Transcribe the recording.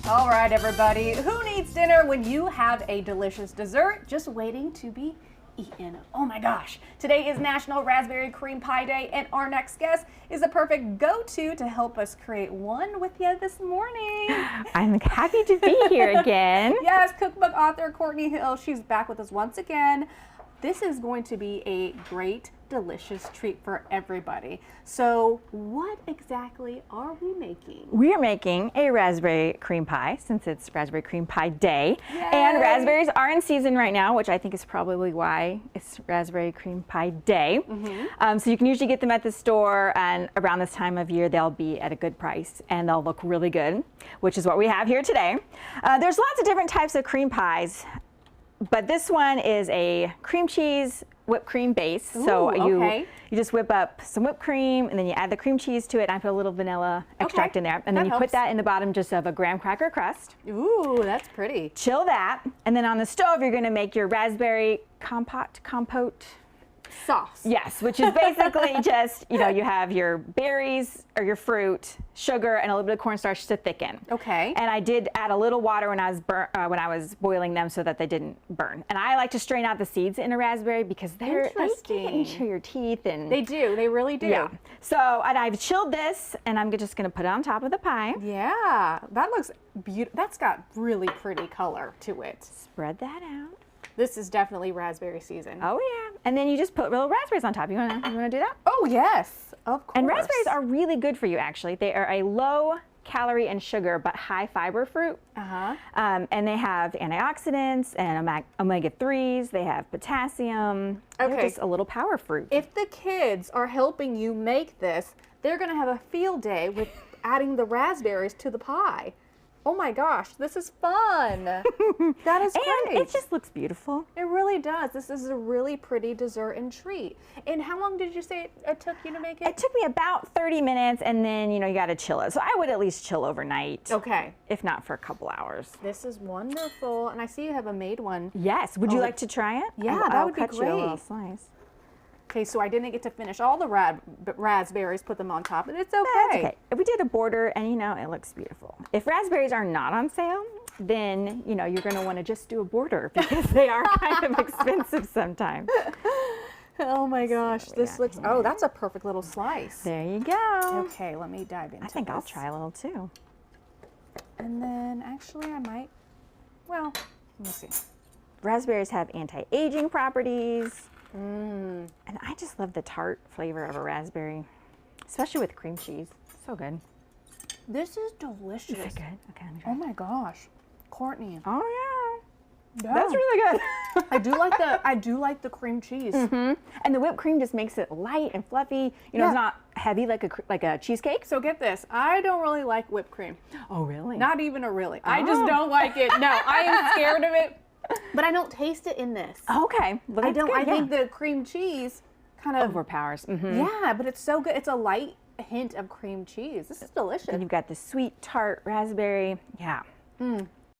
All right, everybody. Who needs dinner when you have a delicious dessert just waiting to be eaten? Oh my gosh. Today is National Raspberry Cream Pie Day, and our next guest is the perfect go-to to help us create one with you this morning. I'm happy to be here again. Yes, cookbook author Courtney Hill. She's back with us once again. This is going to be a great, delicious treat for everybody. So what exactly are we making? We are making a raspberry cream pie since it's Raspberry Cream Pie Day. Yay. And raspberries are in season right now, which I think is probably why it's Raspberry Cream Pie Day. So you can usually get them at the store, and around this time of year they'll be at a good price and they'll look really good, which is what we have here today. There's lots of different types of cream pies, but this one is a cream cheese whipped cream base. Ooh, so okay. you just whip up some whipped cream and then you add the cream cheese to it. I put a little vanilla extract in there, and then you put that in the bottom just of a graham cracker crust. Ooh, that's pretty. Chill that, and then on the stove you're going to make your raspberry compote Sauce. Yes, which is basically just, you have your berries or your fruit, sugar, and a little bit of cornstarch to thicken. Okay. And I did add a little water when I was boiling them so that they didn't burn. And I like to strain out the seeds in a raspberry because they get into your teeth, and They do. They really do. yeah. So, and I've chilled this, and I'm just going to put it on top of the pie. Yeah, that looks beautiful. That's got really pretty color to it. Spread that out. This is definitely raspberry season. Oh yeah. And then you just put little raspberries on top. You wanna do that? Oh yes, of course. And raspberries are really good for you, actually. They are a low calorie and sugar but high fiber fruit. And they have antioxidants and omega-3s. They have potassium. Okay. They're just a little power fruit. If the kids are helping you make this, they're gonna have a field day with adding the raspberries to the pie. Oh my gosh, this is fun. That is great. And it just looks beautiful. It really does. This is a really pretty dessert and treat. And how long did you say it took you to make it? It took me about 30 minutes, and then, you got to chill it. So I would at least chill overnight. Okay. If not for a couple hours. This is wonderful. And I see you have a made one. Yes. Would you like to try it? Yeah, that would be I'll cut you a little great. slice. Okay, so I didn't get to finish all the raspberries, put them on top, but it's okay. That's okay. If we did a border, and it looks beautiful. If raspberries are not on sale, then you're going to want to just do a border because they are kind of expensive sometimes. Oh my gosh, this looks, oh, that's a perfect little slice. There you go. Okay, let me dive into I think this. I'll try a little too. And then actually I might, well, let me see. Raspberries have anti-aging properties. And I just love the tart flavor of a raspberry, especially with cream cheese. So good. This is delicious. Is it good? Okay, let me try. Oh my gosh, Courtney. Oh Yeah. That's really good. I do like the cream cheese. And the whipped cream just makes it light and fluffy. It's not heavy like a cheesecake. So get this, I don't really like whipped cream. Oh really? Not even a really. I just don't like it. No, I am scared of it. But I don't taste it in this. Okay. Well, I that's don't. good, I think the cream cheese kind of overpowers. Yeah, but it's so good. It's a light hint of cream cheese. This is delicious. And you've got the sweet tart raspberry. Yeah.